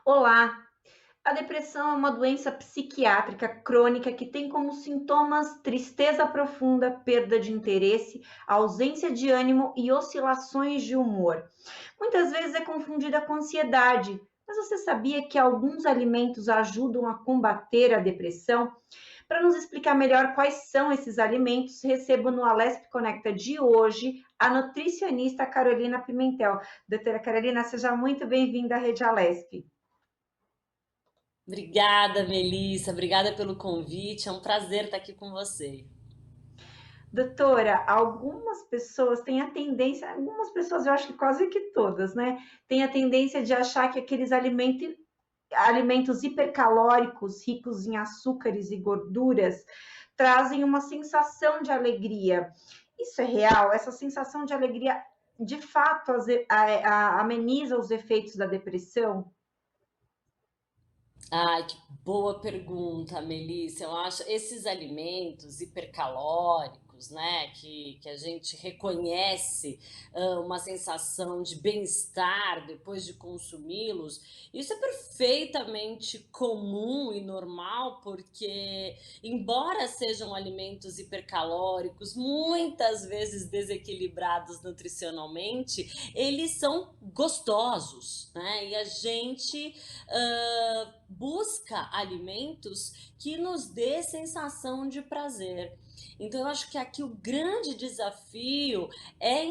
Olá! A depressão é uma doença psiquiátrica crônica que tem como sintomas tristeza profunda, perda de interesse, ausência de ânimo e oscilações de humor. Muitas vezes é confundida com ansiedade, mas você sabia que alguns alimentos ajudam a combater a depressão? Para nos explicar melhor quais são esses alimentos, recebo no Alesp Conecta de hoje a nutricionista Carolina Pimentel. Doutora Carolina, seja muito bem-vinda à Rede Alesp. Obrigada, Melissa. Obrigada pelo convite. É um prazer estar aqui com você. Doutora, algumas pessoas têm a tendência, algumas pessoas, eu acho que quase que todas, né? Têm a tendência de achar que aqueles alimentos hipercalóricos, ricos em açúcares e gorduras, trazem uma sensação de alegria. Isso é real? Essa sensação de alegria, de fato, ameniza os efeitos da depressão? Ai, que boa pergunta, Melissa. Eu acho esses alimentos hipercalóricos, né, que a gente reconhece uma sensação de bem-estar depois de consumi-los, isso é perfeitamente comum e normal, porque, embora sejam alimentos hipercalóricos, muitas vezes desequilibrados nutricionalmente, eles são gostosos, né? E a gente busca alimentos que nos dê sensação de prazer. Então, eu acho que aqui o grande desafio é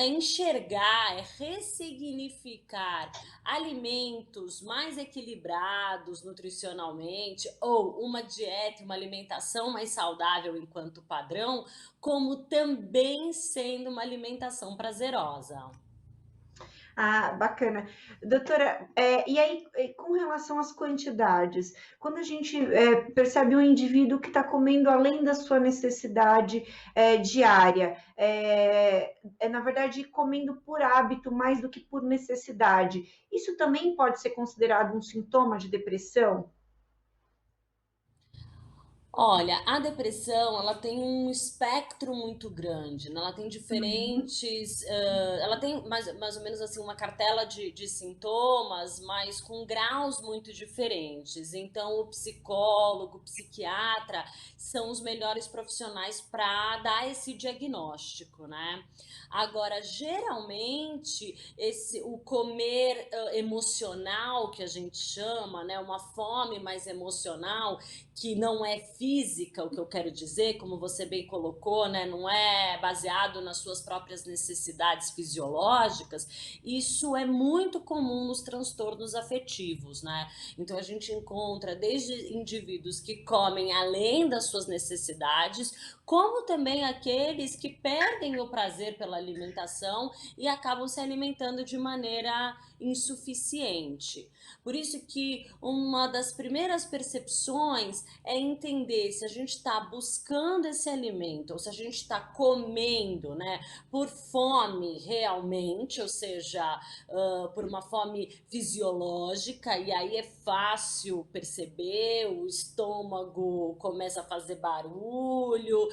enxergar, é ressignificar alimentos mais equilibrados nutricionalmente, ou uma dieta, uma alimentação mais saudável enquanto padrão, como também sendo uma alimentação prazerosa. Ah, bacana. Doutora, e aí, com relação às quantidades, quando a gente percebe um indivíduo que está comendo além da sua necessidade diária, na verdade, comendo por hábito mais do que por necessidade, isso também pode ser considerado um sintoma de depressão? Olha, a depressão, ela tem um espectro muito grande, né? Ela tem Uhum. diferentes, ela tem mais ou menos assim uma cartela de sintomas, mas com graus muito diferentes. Então, o psicólogo, o psiquiatra são os melhores profissionais para dar esse diagnóstico, né? Agora, geralmente, o comer emocional que a gente chama, né? Uma fome mais emocional que não é física, o que eu quero dizer, como você bem colocou, né, não é baseado nas suas próprias necessidades fisiológicas, isso é muito comum nos transtornos afetivos, né? Então a gente encontra desde indivíduos que comem além das suas necessidades, como também aqueles que perdem o prazer pela alimentação e acabam se alimentando de maneira insuficiente. Por isso que uma das primeiras percepções é entender se a gente está buscando esse alimento ou se a gente está comendo, né, por fome realmente, ou seja, por uma fome fisiológica, e aí é fácil perceber, o estômago começa a fazer barulho,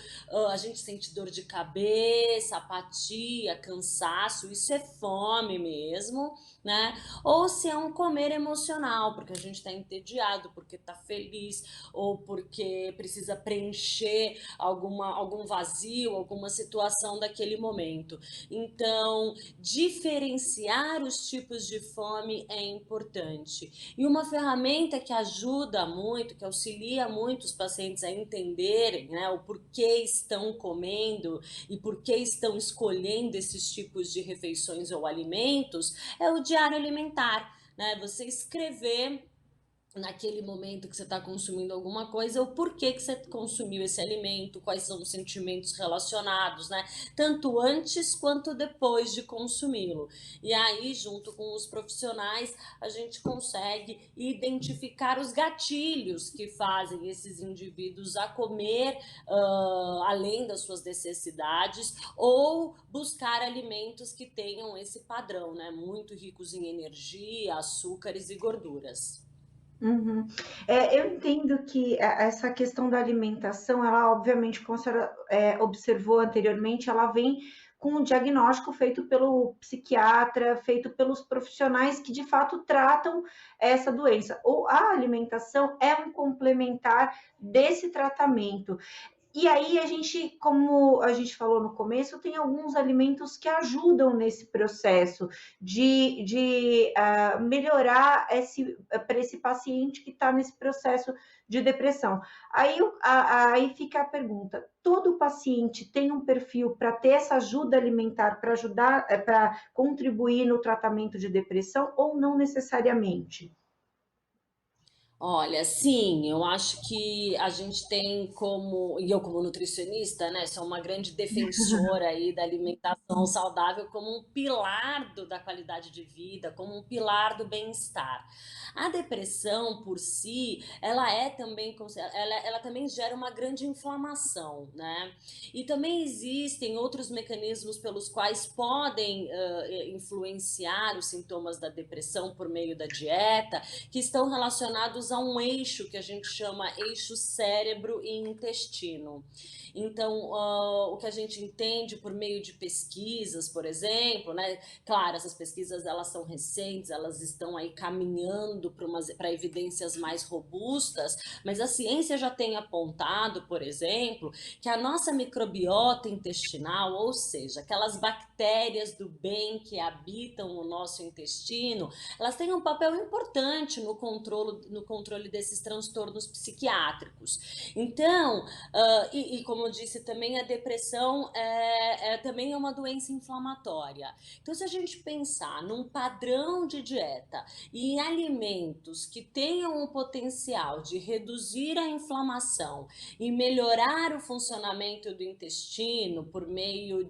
a gente sente dor de cabeça, apatia, cansaço, isso é fome mesmo, né? Ou se é um comer emocional, porque a gente está entediado, porque está feliz, ou porque precisa preencher algum vazio, alguma situação daquele momento. Então, diferenciar os tipos de fome é importante. E uma ferramenta que ajuda muito, que auxilia muito os pacientes a entenderem, né, o porquê estão comendo e por que estão escolhendo esses tipos de refeições ou alimentos, é o diário alimentar, né? Você escrever naquele momento que você está consumindo alguma coisa, o porquê que você consumiu esse alimento, quais são os sentimentos relacionados, né? Tanto antes quanto depois de consumi-lo. E aí, junto com os profissionais, a gente consegue identificar os gatilhos que fazem esses indivíduos a comer além das suas necessidades ou buscar alimentos que tenham esse padrão, né? Muito ricos em energia, açúcares e gorduras. Uhum. Eu entendo que essa questão da alimentação, ela obviamente, como a senhora observou anteriormente, ela vem com um diagnóstico feito pelo psiquiatra, feito pelos profissionais que de fato tratam essa doença. Ou a alimentação é um complementar desse tratamento. E aí a gente, como a gente falou no começo, tem alguns alimentos que ajudam nesse processo de melhorar para esse paciente que está nesse processo de depressão. Aí fica a pergunta: todo paciente tem um perfil para ter essa ajuda alimentar, para ajudar, para contribuir no tratamento de depressão, ou não necessariamente? Olha, sim, eu acho que a gente tem como, e eu como nutricionista, né, sou uma grande defensora aí da alimentação saudável como um pilar da qualidade de vida, como um pilar do bem-estar. A depressão por si, ela é também, ela também gera uma grande inflamação, né? E também existem outros mecanismos pelos quais podem influenciar os sintomas da depressão por meio da dieta, que estão relacionados a um eixo que a gente chama eixo cérebro e intestino. Então, o que a gente entende por meio de pesquisas, por exemplo, né? Claro, essas pesquisas elas são recentes, elas estão aí caminhando para evidências mais robustas, mas a ciência já tem apontado, por exemplo, que a nossa microbiota intestinal, ou seja, aquelas bactérias do bem que habitam no nosso intestino, elas têm um papel importante no controle desses transtornos psiquiátricos. Então, como eu disse também, a depressão também é uma doença inflamatória. Então, se a gente pensar num padrão de dieta e em alimentos que tenham o potencial de reduzir a inflamação e melhorar o funcionamento do intestino por meio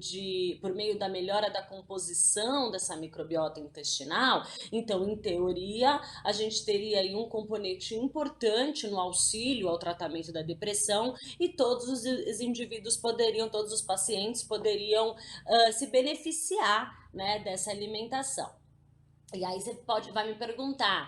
da melhora da composição dessa microbiota intestinal, então, em teoria, a gente teria aí um componente importante no auxílio ao tratamento da depressão e todos os indivíduos poderiam, todos os pacientes poderiam se beneficiar, né, dessa alimentação. E aí vai me perguntar,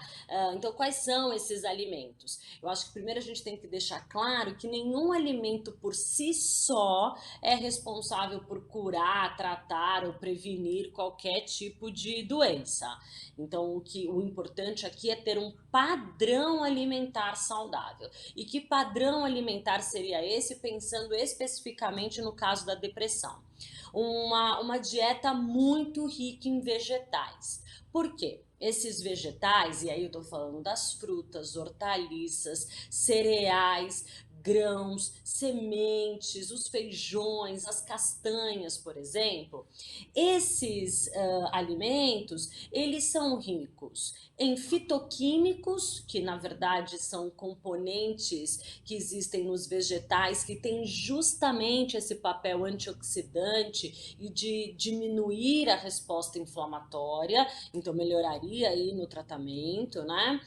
então quais são esses alimentos? Eu acho que primeiro a gente tem que deixar claro que nenhum alimento por si só é responsável por curar, tratar ou prevenir qualquer tipo de doença. Então o importante aqui é ter um padrão alimentar saudável. E que padrão alimentar seria esse, pensando especificamente no caso da depressão? Uma dieta muito rica em vegetais. Por quê? Esses vegetais, e aí eu tô falando das frutas, hortaliças, cereais, grãos, sementes, os feijões, as castanhas, por exemplo, esses alimentos, eles são ricos em fitoquímicos, que na verdade são componentes que existem nos vegetais que têm justamente esse papel antioxidante e de diminuir a resposta inflamatória, então melhoraria aí no tratamento, né?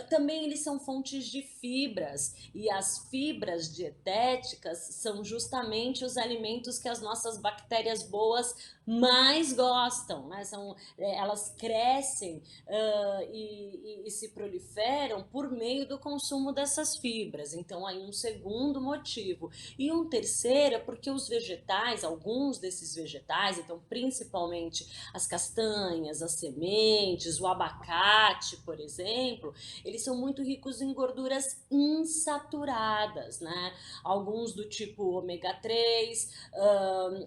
Também eles são fontes de fibras e as fibras dietéticas são justamente os alimentos que as nossas bactérias boas mais gostam, né? Elas crescem e se proliferam por meio do consumo dessas fibras. Então, aí um segundo motivo. E um terceiro é porque os vegetais, alguns desses vegetais, então principalmente as castanhas, as sementes, o abacate, por exemplo, eles são muito ricos em gorduras insaturadas, né? Alguns do tipo ômega 3,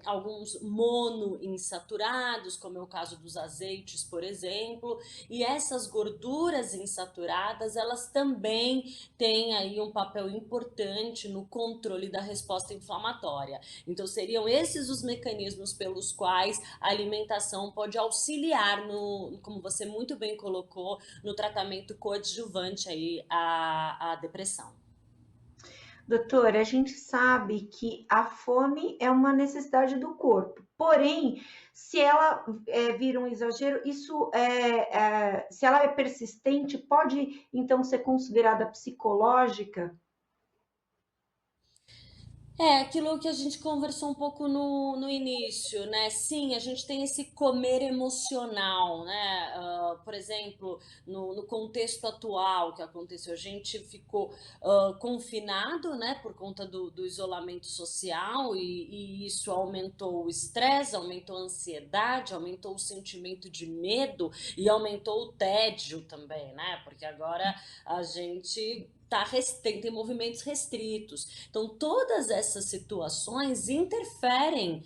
alguns monoinsaturados, como é o caso dos azeites, por exemplo, e essas gorduras insaturadas, elas também têm aí um papel importante no controle da resposta inflamatória. Então, seriam esses os mecanismos pelos quais a alimentação pode auxiliar no, como você muito bem colocou, no tratamento coadjuvante aí à depressão. Doutora, a gente sabe que a fome é uma necessidade do corpo, porém, se ela vir um exagero, se ela é persistente, pode então ser considerada psicológica? É, aquilo que a gente conversou um pouco no início, né? Sim, a gente tem esse comer emocional, né? Por exemplo, no contexto atual que aconteceu, a gente ficou confinado, né? Por conta do isolamento social e isso aumentou o estresse, aumentou a ansiedade, aumentou o sentimento de medo e aumentou o tédio também, né? Porque agora a gente tem movimentos restritos. Então, todas essas situações interferem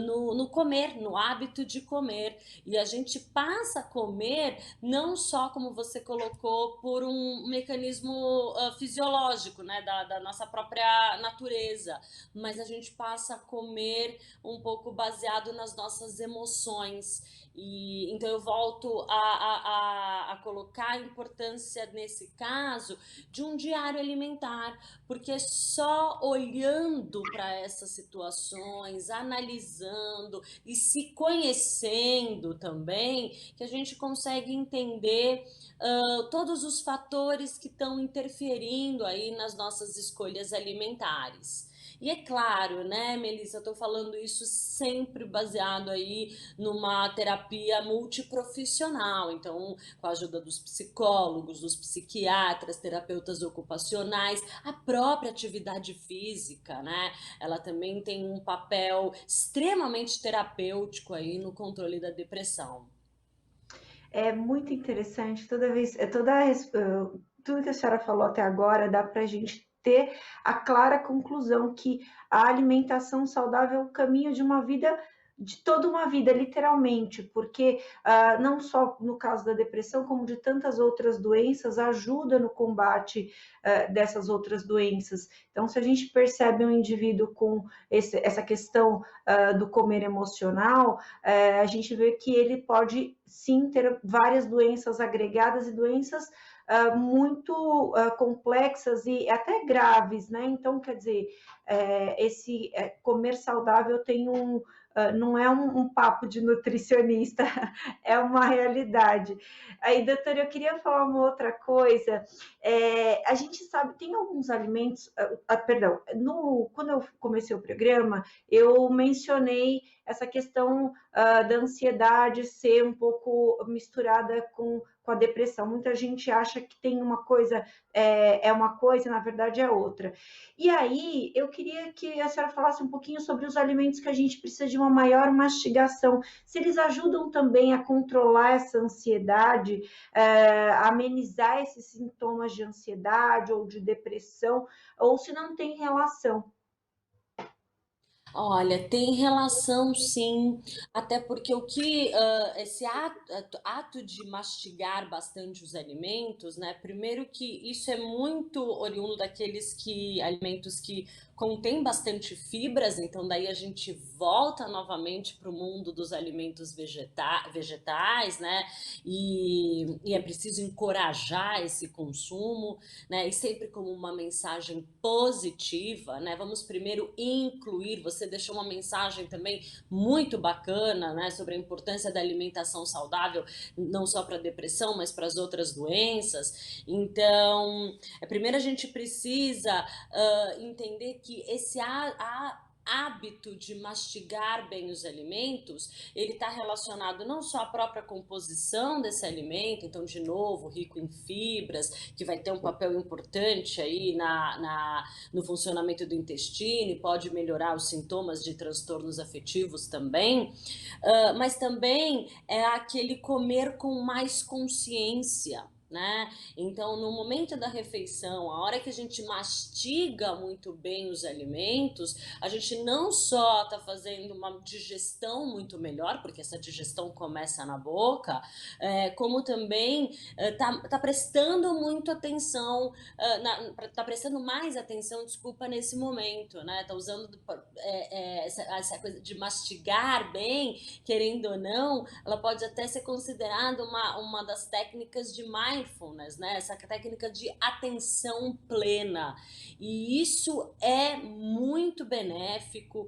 no comer, no hábito de comer. E a gente passa a comer não só, como você colocou, por um mecanismo fisiológico, né, da nossa própria natureza, mas a gente passa a comer um pouco baseado nas nossas emoções. E então eu volto a colocar a importância nesse caso de um diário alimentar, porque só olhando para essas situações, analisando e se conhecendo também, que a gente consegue entender todos os fatores que estão interferindo aí nas nossas escolhas alimentares. E é claro, né, Melissa, eu tô falando isso sempre baseado aí numa terapia multiprofissional. Então, com a ajuda dos psicólogos, dos psiquiatras, terapeutas ocupacionais, a própria atividade física, né? Ela também tem um papel extremamente terapêutico aí no controle da depressão. É muito interessante, toda vez, tudo que a senhora falou até agora dá para a gente ter a clara conclusão que a alimentação saudável é o caminho de uma vida, de toda uma vida, literalmente, porque não só no caso da depressão, como de tantas outras doenças, ajuda no combate dessas outras doenças. Então, se a gente percebe um indivíduo com essa questão do comer emocional, a gente vê que ele pode sim ter várias doenças agregadas e doenças muito complexas e até graves, né? Então, quer dizer, esse comer saudável tem não é um papo de nutricionista, é uma realidade. Aí, doutora, eu queria falar uma outra coisa. A gente sabe, tem alguns alimentos, perdão, quando eu comecei o programa, eu mencionei essa questão da ansiedade ser um pouco misturada com a depressão. Muita gente acha que tem uma coisa, uma coisa, na verdade é outra. E aí, eu queria que a senhora falasse um pouquinho sobre os alimentos que a gente precisa de uma maior mastigação, se eles ajudam também a controlar essa ansiedade, a amenizar esses sintomas de ansiedade ou de depressão, ou se não tem relação. Olha, tem relação sim, até porque esse ato de mastigar bastante os alimentos, né? Primeiro que isso é muito oriundo daqueles alimentos que contêm bastante fibras, então daí a gente volta novamente para o mundo dos alimentos vegetais, né? E é preciso encorajar esse consumo, né? E sempre como uma mensagem positiva, né? Vamos primeiro incluir. Você deixou uma mensagem também muito bacana, né? Sobre a importância da alimentação saudável, não só para depressão, mas para as outras doenças. Então, primeiro a gente precisa entender que esse hábito de mastigar bem os alimentos, ele está relacionado não só à própria composição desse alimento, então, de novo, rico em fibras, que vai ter um papel importante aí no funcionamento do intestino e pode melhorar os sintomas de transtornos afetivos também, mas também é aquele comer com mais consciência, né? Então, no momento da refeição, a hora que a gente mastiga muito bem os alimentos, a gente não só está fazendo uma digestão muito melhor, porque essa digestão começa na boca, como também tá prestando muito atenção, tá prestando mais atenção, desculpa, nesse momento, né? Tá usando essa coisa de mastigar bem, querendo ou não, ela pode até ser considerada uma das técnicas de mindfulness, né? Essa técnica de atenção plena. E isso é muito benéfico,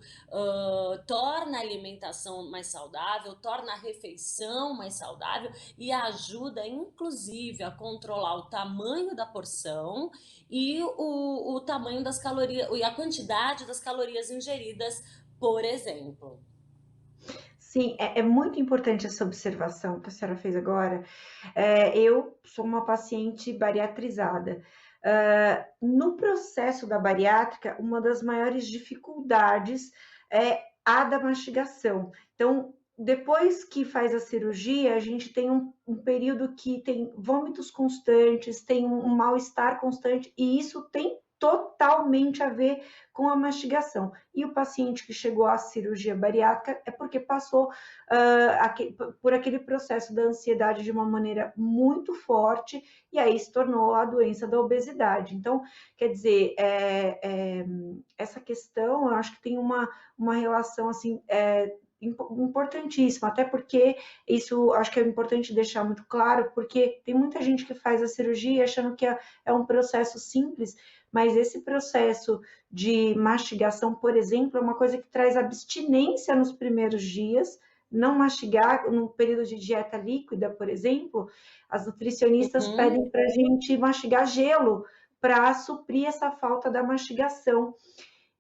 torna a alimentação mais saudável, torna a refeição mais saudável e ajuda, inclusive, a controlar o tamanho da porção e o tamanho das calorias e a quantidade das calorias ingeridas, por exemplo. Sim, é muito importante essa observação que a senhora fez agora. Eu sou uma paciente bariatrizada. No processo da bariátrica, uma das maiores dificuldades é a da mastigação. Então, depois que faz a cirurgia, a gente tem um período que tem vômitos constantes, tem um mal-estar constante, e isso tem totalmente a ver com a mastigação. E o paciente que chegou à cirurgia bariátrica é porque passou por aquele processo da ansiedade de uma maneira muito forte, e aí se tornou a doença da obesidade. Então, quer dizer, essa questão, eu acho que tem uma relação assim. Importantíssimo, até porque isso acho que é importante deixar muito claro, porque tem muita gente que faz a cirurgia achando que é um processo simples, mas esse processo de mastigação, por exemplo, é uma coisa que traz abstinência nos primeiros dias. Não mastigar no período de dieta líquida, por exemplo, as nutricionistas Uhum. pedem para a gente mastigar gelo para suprir essa falta da mastigação.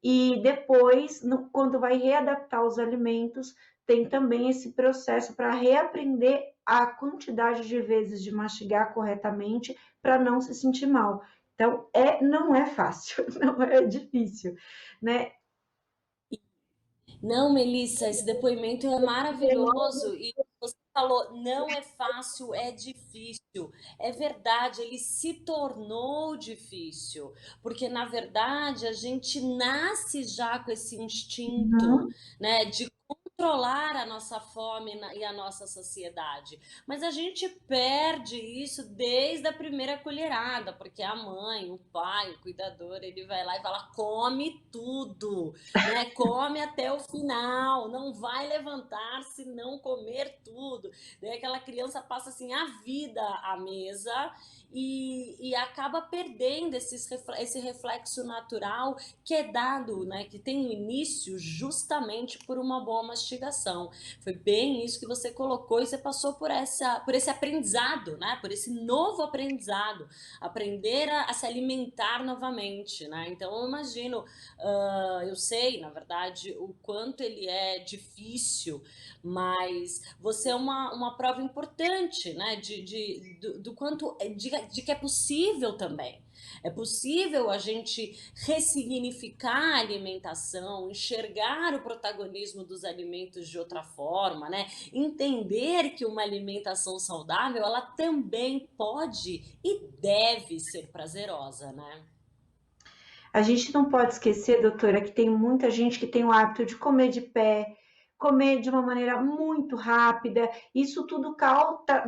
E depois, quando vai readaptar os alimentos, tem também esse processo para reaprender a quantidade de vezes de mastigar corretamente para não se sentir mal. Então, não é fácil, não é difícil, né? Não, Melissa, esse depoimento é maravilhoso e você falou, não é fácil, é difícil. É verdade, ele se tornou difícil, porque na verdade a gente nasce já com esse instinto, Uhum. né, de controlar a nossa fome e a nossa saciedade. Mas a gente perde isso desde a primeira colherada, porque a mãe, o pai, o cuidador, ele vai lá e fala: come tudo, né? Come até o final, não vai levantar se não comer tudo. Daí aquela criança passa assim a vida à mesa e acaba perdendo esse reflexo natural que é dado, né? Que tem o início justamente por uma boa mastigação. Foi bem isso que você colocou e você passou por esse aprendizado, né? Por esse novo aprendizado, aprender a se alimentar novamente, né? Então eu imagino, eu sei, na verdade, o quanto ele é difícil, mas você é uma prova importante, né? Do quanto de que é possível também. É possível a gente ressignificar a alimentação, enxergar o protagonismo dos alimentos de outra forma, né? Entender que uma alimentação saudável, ela também pode e deve ser prazerosa, né? A gente não pode esquecer, doutora, que tem muita gente que tem o hábito de comer de pé, comer de uma maneira muito rápida. Isso tudo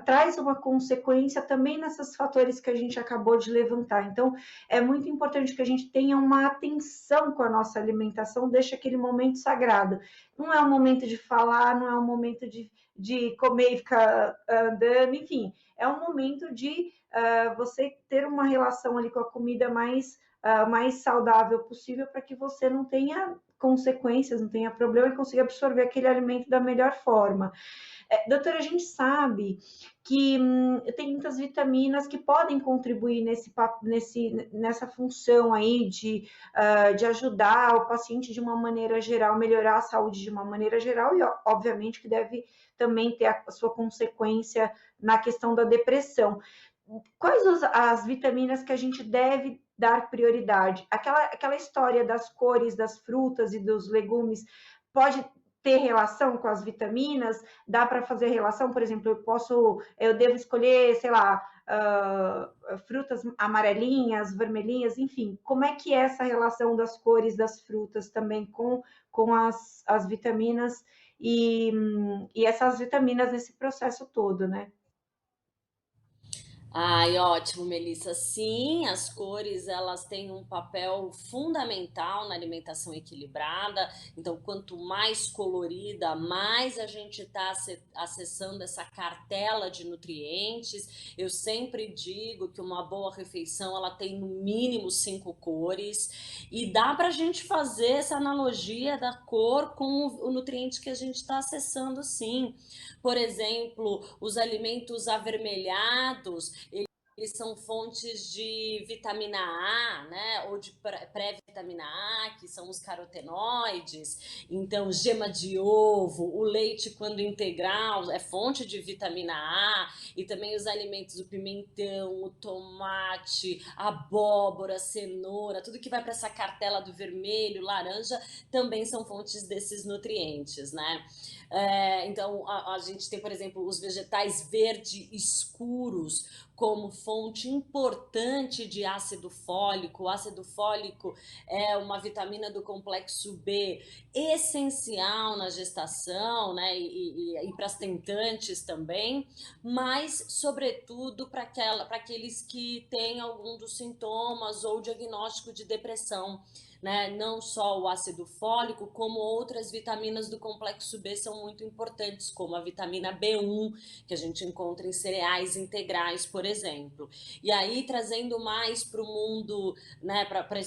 traz uma consequência também nesses fatores que a gente acabou de levantar. Então, é muito importante que a gente tenha uma atenção com a nossa alimentação, deixe aquele momento sagrado. Não é um momento de falar, não é um momento de comer e ficar andando, enfim, é um momento de você ter uma relação ali com a comida mais saudável possível para que você não tenha consequências, não tenha problema e consiga absorver aquele alimento da melhor forma. Doutora, a gente sabe que tem muitas vitaminas que podem contribuir nessa função aí de ajudar o paciente de uma maneira geral, melhorar a saúde de uma maneira geral, e obviamente que deve também ter a sua consequência na questão da depressão. Quais as vitaminas que a gente deve dar prioridade? Aquela história das cores das frutas e dos legumes pode ter relação com as vitaminas? Dá para fazer relação? Por exemplo, eu devo escolher, sei lá, frutas amarelinhas, vermelhinhas, enfim. Como é que é essa relação das cores das frutas também com as vitaminas e essas vitaminas nesse processo todo, né? Ai, ótimo, Melissa. Sim, as cores elas têm um papel fundamental na alimentação equilibrada. Então, quanto mais colorida, mais a gente está acessando essa cartela de nutrientes. Eu sempre digo que uma boa refeição ela tem no mínimo 5 cores e dá para a gente fazer essa analogia da cor com o nutriente que a gente está acessando, sim. Por exemplo, os alimentos avermelhados, eles são fontes de vitamina A, né, ou de pré-vitamina A, que são os carotenoides. Então, gema de ovo, o leite, quando integral, é fonte de vitamina A, e também os alimentos, o pimentão, o tomate, a abóbora, a cenoura, tudo que vai para essa cartela do vermelho, laranja, também são fontes desses nutrientes, né? Então, a gente tem, por exemplo, os vegetais verde escuros como fonte importante de ácido fólico. O ácido fólico é uma vitamina do complexo B essencial na gestação, né, e para as tentantes também, mas, sobretudo, para aqueles que têm algum dos sintomas ou diagnóstico de depressão. Né? Não só o ácido fólico, como outras vitaminas do complexo B são muito importantes, como a vitamina B1, que a gente encontra em cereais integrais, por exemplo. E aí, trazendo mais para o mundo, né, para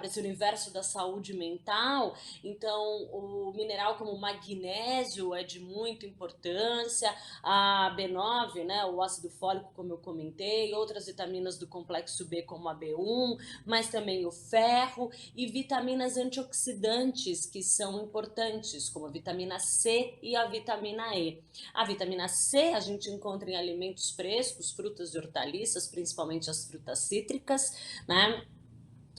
esse universo da saúde mental, então o mineral como o magnésio é de muita importância, a B9, né, o ácido fólico, como eu comentei, outras vitaminas do complexo B, como a B1, mas também o ferro e vitaminas antioxidantes que são importantes, como a vitamina C e a vitamina E. A vitamina C a gente encontra em alimentos frescos, frutas e hortaliças, principalmente as frutas cítricas, né?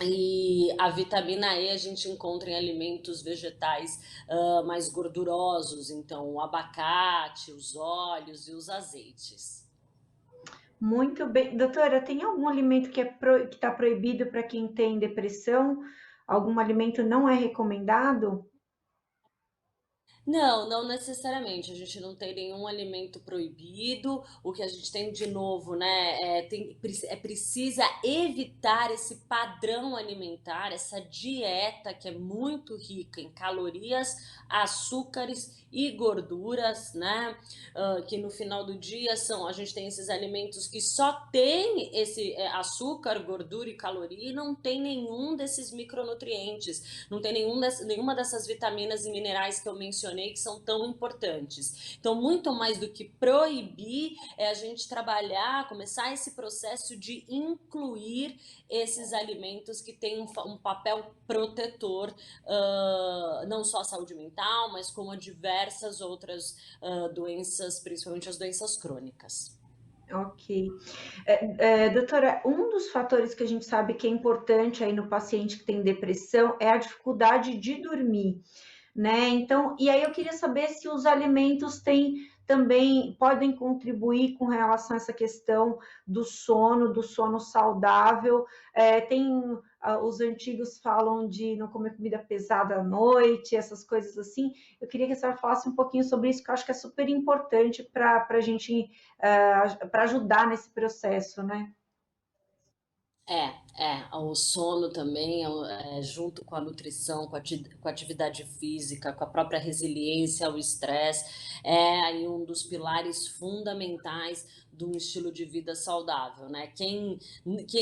E a vitamina E a gente encontra em alimentos vegetais mais gordurosos, então o abacate, os óleos e os azeites. Muito bem. Doutora, tem algum alimento que que está proibido para quem tem depressão? Algum alimento não é recomendado? Não, não necessariamente. A gente não tem nenhum alimento proibido. O que a gente tem de novo, né? Precisa evitar esse padrão alimentar, essa dieta que é muito rica em calorias, açúcares e gorduras, né? Que no final do dia a gente tem esses alimentos que só tem esse açúcar, gordura e caloria e não tem nenhum desses micronutrientes, não tem nenhuma dessas vitaminas e minerais que eu mencionei que são tão importantes. Então, muito mais do que proibir, é a gente trabalhar, começar esse processo de incluir esses alimentos que têm um papel protetor, não só à saúde mental, mas como a diversas outras doenças, principalmente as doenças crônicas. Ok. Doutora, um dos fatores que a gente sabe que é importante aí no paciente que tem depressão é a dificuldade de dormir, né? Então, e aí eu queria saber se os alimentos têm também podem contribuir com relação a essa questão do sono saudável. Os antigos falam de não comer comida pesada à noite, essas coisas assim. Eu queria que a senhora falasse um pouquinho sobre isso, que eu acho que é super importante para a gente, para ajudar nesse processo, né? O sono também, junto com a nutrição, com a atividade física, com a própria resiliência ao estresse, é aí um dos pilares fundamentais de um estilo de vida saudável, né? Quem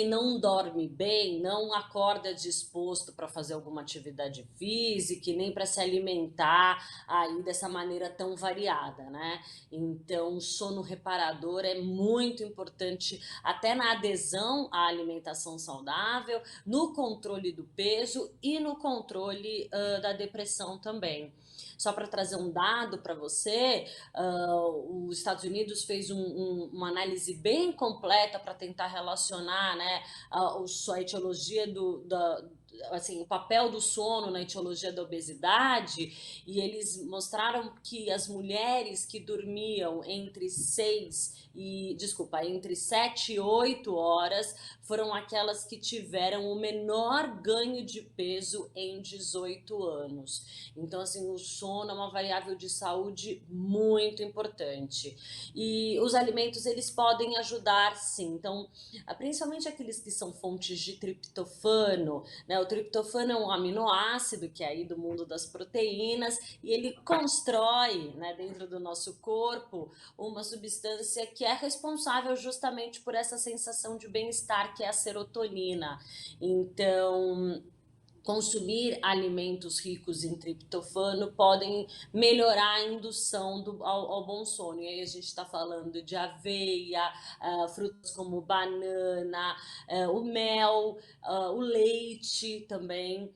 não dorme bem não acorda disposto para fazer alguma atividade física e nem para se alimentar aí dessa maneira tão variada, né? Então, o sono reparador é muito importante até na adesão à alimentação saudável, no controle do peso e no controle da depressão também. Só para trazer um dado para você, os Estados Unidos fez uma análise bem completa para tentar relacionar, né, a etiologia assim, o papel do sono na etiologia da obesidade, e eles mostraram que as mulheres que dormiam entre 7 e 8 horas foram aquelas que tiveram o menor ganho de peso em 18 anos. Então, assim, o sono é uma variável de saúde muito importante. E os alimentos, eles podem ajudar, sim. Então, principalmente aqueles que são fontes de triptofano, né? O triptofano é um aminoácido que é aí do mundo das proteínas e ele constrói, né, dentro do nosso corpo uma substância que é responsável justamente por essa sensação de bem-estar, que é a serotonina. Então, consumir alimentos ricos em triptofano podem melhorar a indução ao bom sono. E aí a gente está falando de aveia, frutas como banana, o mel, o leite também.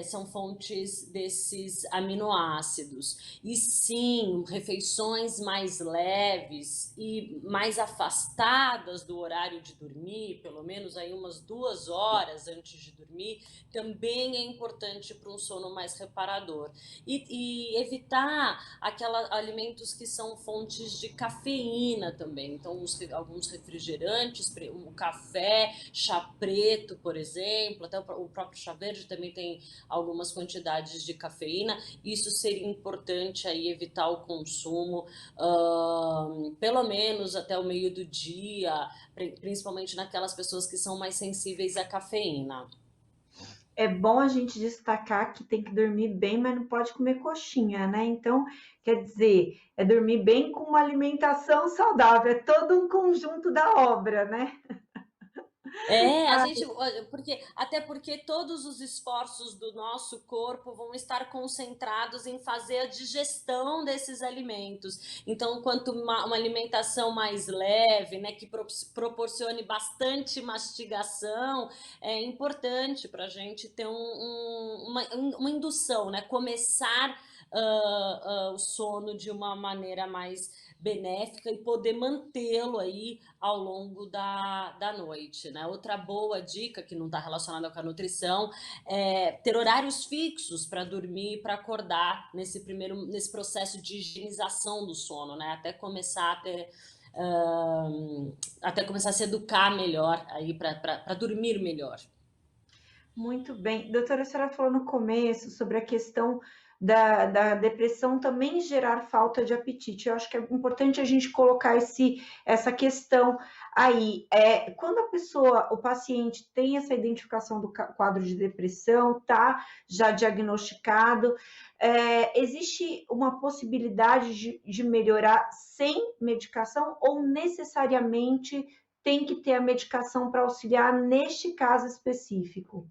São fontes desses aminoácidos. E sim, refeições mais leves e mais afastadas do horário de dormir, pelo menos aí umas 2 horas antes de dormir, também é importante para um sono mais reparador. E evitar aqueles alimentos que são fontes de cafeína também. Então, alguns refrigerantes, o café, chá preto, por exemplo, até o próprio chá verde também tem algumas quantidades de cafeína. Isso seria importante aí evitar o consumo, pelo menos até o meio do dia, principalmente naquelas pessoas que são mais sensíveis à cafeína. É bom a gente destacar que tem que dormir bem, mas não pode comer coxinha, né? Então, quer dizer, é dormir bem com uma alimentação saudável, é todo um conjunto da obra, né? A gente, até porque todos os esforços do nosso corpo vão estar concentrados em fazer a digestão desses alimentos. Então, quanto uma alimentação mais leve, né, que proporcione bastante mastigação, é importante para a gente ter uma indução, né, começar o sono de uma maneira mais benéfica e poder mantê-lo aí ao longo da noite, né? Outra boa dica, que não está relacionada com a nutrição, é ter horários fixos para dormir e para acordar nesse processo de higienização do sono, né? Até começar a se educar melhor aí para dormir melhor. Muito bem. Doutora, a senhora falou no começo sobre a questão da depressão também gerar falta de apetite. Eu acho que é importante a gente colocar essa questão aí. Quando a pessoa, o paciente tem essa identificação do quadro de depressão, tá já diagnosticado, existe uma possibilidade de melhorar sem medicação ou necessariamente tem que ter a medicação para auxiliar neste caso específico?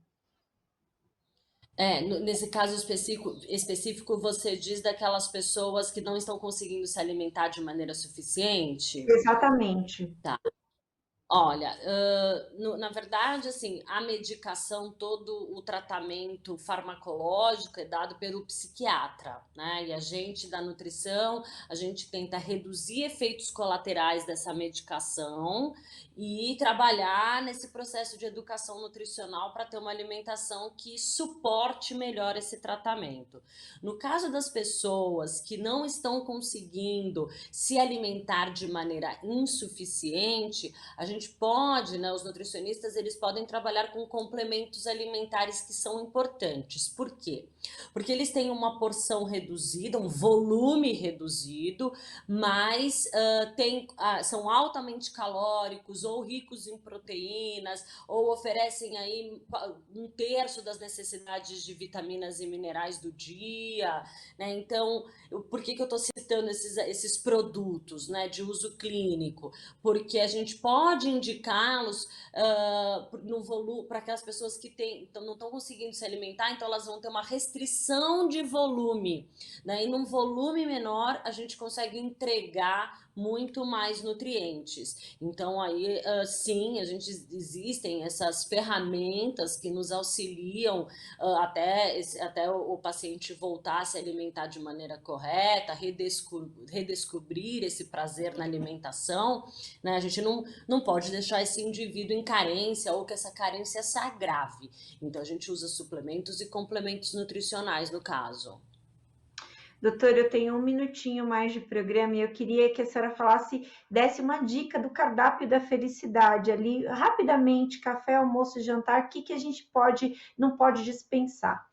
Nesse caso específico, você diz daquelas pessoas que não estão conseguindo se alimentar de maneira suficiente? Exatamente. Tá. Olha, na verdade, assim, a medicação, todo o tratamento farmacológico é dado pelo psiquiatra, né? E a gente da nutrição, a gente tenta reduzir efeitos colaterais dessa medicação e trabalhar nesse processo de educação nutricional para ter uma alimentação que suporte melhor esse tratamento. No caso das pessoas que não estão conseguindo se alimentar de maneira insuficiente, a gente pode, né, os nutricionistas, eles podem trabalhar com complementos alimentares que são importantes. Por quê? Porque eles têm uma porção reduzida, um volume reduzido, mas são altamente calóricos ou ricos em proteínas, ou oferecem aí 1/3 das necessidades de vitaminas e minerais do dia, né? Então, por que eu estou citando esses produtos, né, de uso clínico? Porque a gente pode indicá-los no volume para aquelas pessoas que não estão conseguindo se alimentar, então elas vão ter uma restrição de volume, né? E num volume menor a gente consegue entregar muito mais nutrientes. Então aí sim, existem essas ferramentas que nos auxiliam até o paciente voltar a se alimentar de maneira correta, redescobrir esse prazer na alimentação, né? A gente não pode deixar esse indivíduo em carência ou que essa carência se agrave. Então a gente usa suplementos e complementos nutricionais no caso. Doutora, eu tenho um minutinho mais de programa e eu queria que a senhora desse uma dica do cardápio da felicidade ali, rapidamente, café, almoço e jantar, o que a gente não pode dispensar?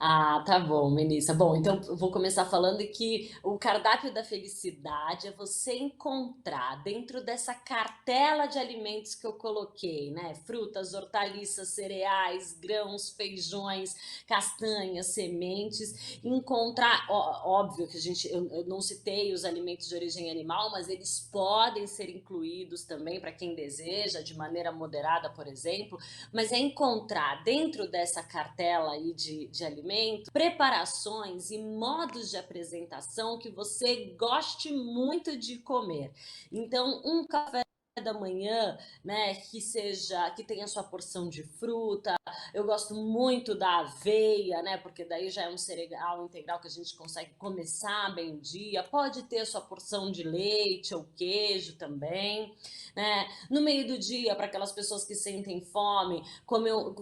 Ah, tá bom, Melissa. Bom, então eu vou começar falando que o cardápio da felicidade é você encontrar dentro dessa cartela de alimentos que eu coloquei, né? Frutas, hortaliças, cereais, grãos, feijões, castanhas, sementes. Encontrar, óbvio que eu não citei os alimentos de origem animal, mas eles podem ser incluídos também para quem deseja, de maneira moderada, por exemplo. Mas é encontrar dentro dessa cartela aí de alimentos preparações e modos de apresentação que você goste muito de comer. Então, um café da manhã, né, que tenha sua porção de fruta. Eu gosto muito da aveia, né, porque daí já é um cereal integral que a gente consegue começar bem o dia. Pode ter sua porção de leite ou queijo também, né? No meio do dia, para aquelas pessoas que sentem fome,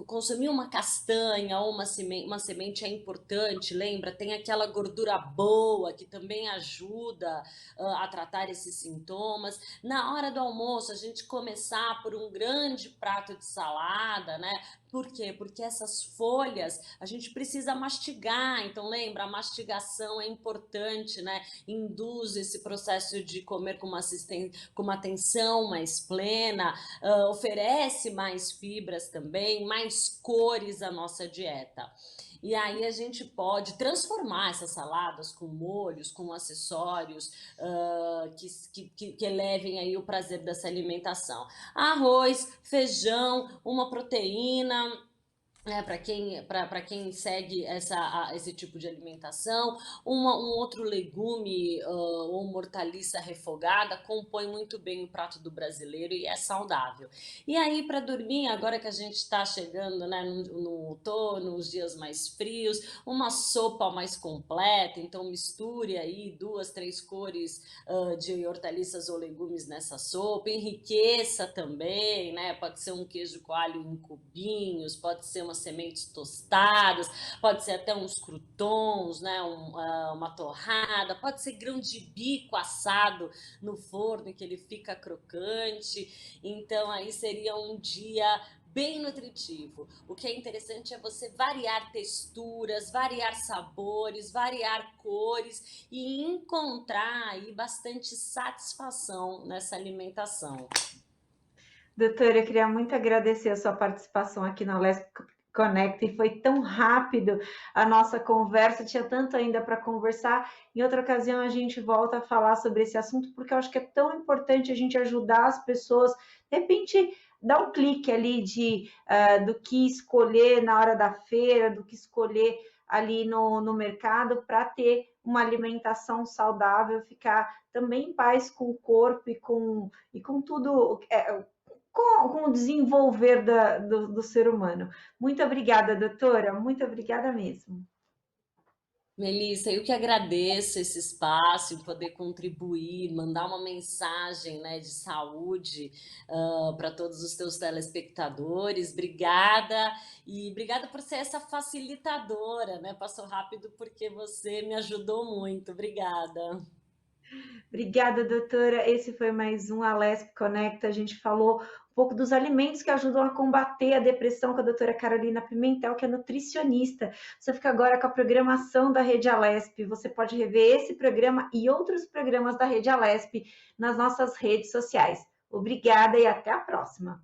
consumir uma castanha ou uma semente é importante, lembra? Tem aquela gordura boa que também ajuda a tratar esses sintomas. Na hora do almoço, a gente começar por um grande prato de salada, né? Por quê? Porque essas folhas a gente precisa mastigar, então lembra, a mastigação é importante, né? Induz esse processo de comer com uma atenção mais plena, oferece mais fibras também, mais cores à nossa dieta. E aí a gente pode transformar essas saladas com molhos, com acessórios que elevem aí o prazer dessa alimentação. Arroz, feijão, uma proteína, para quem segue esse tipo de alimentação, um outro legume ou uma hortaliça refogada compõe muito bem o prato do brasileiro e é saudável. E aí, para dormir, agora que a gente está chegando, né, no outono, nos dias mais frios, uma sopa mais completa, então misture aí 2, 3 cores de hortaliças ou legumes nessa sopa, enriqueça também, né? Pode ser um queijo coalho em cubinhos, pode ser umas sementes tostadas, pode ser até uns croutons, né? Uma torrada, pode ser grão de bico assado no forno que ele fica crocante. Então aí seria um dia bem nutritivo. O que é interessante é você variar texturas, variar sabores, variar cores e encontrar aí bastante satisfação nessa alimentação. Doutora, eu queria muito agradecer a sua participação aqui no Lesp Connect, e foi tão rápido a nossa conversa, tinha tanto ainda para conversar. Em outra ocasião a gente volta a falar sobre esse assunto, porque eu acho que é tão importante a gente ajudar as pessoas, de repente dar um clique ali do que escolher na hora da feira, do que escolher ali no mercado para ter uma alimentação saudável, ficar também em paz com o corpo e com tudo, com o desenvolver do ser humano. Muito obrigada, doutora, muito obrigada mesmo. Melissa, eu que agradeço esse espaço, em poder contribuir, mandar uma mensagem, né, de saúde para todos os teus telespectadores. Obrigada e obrigada por ser essa facilitadora, né? Passou rápido porque você me ajudou muito. Obrigada. Obrigada, doutora. Esse foi mais um Alesp Conecta. A gente falou um pouco dos alimentos que ajudam a combater a depressão com a doutora Carolina Pimentel, que é nutricionista. Você fica agora com a programação da Rede Alesp. Você pode rever esse programa e outros programas da Rede Alesp nas nossas redes sociais. Obrigada e até a próxima.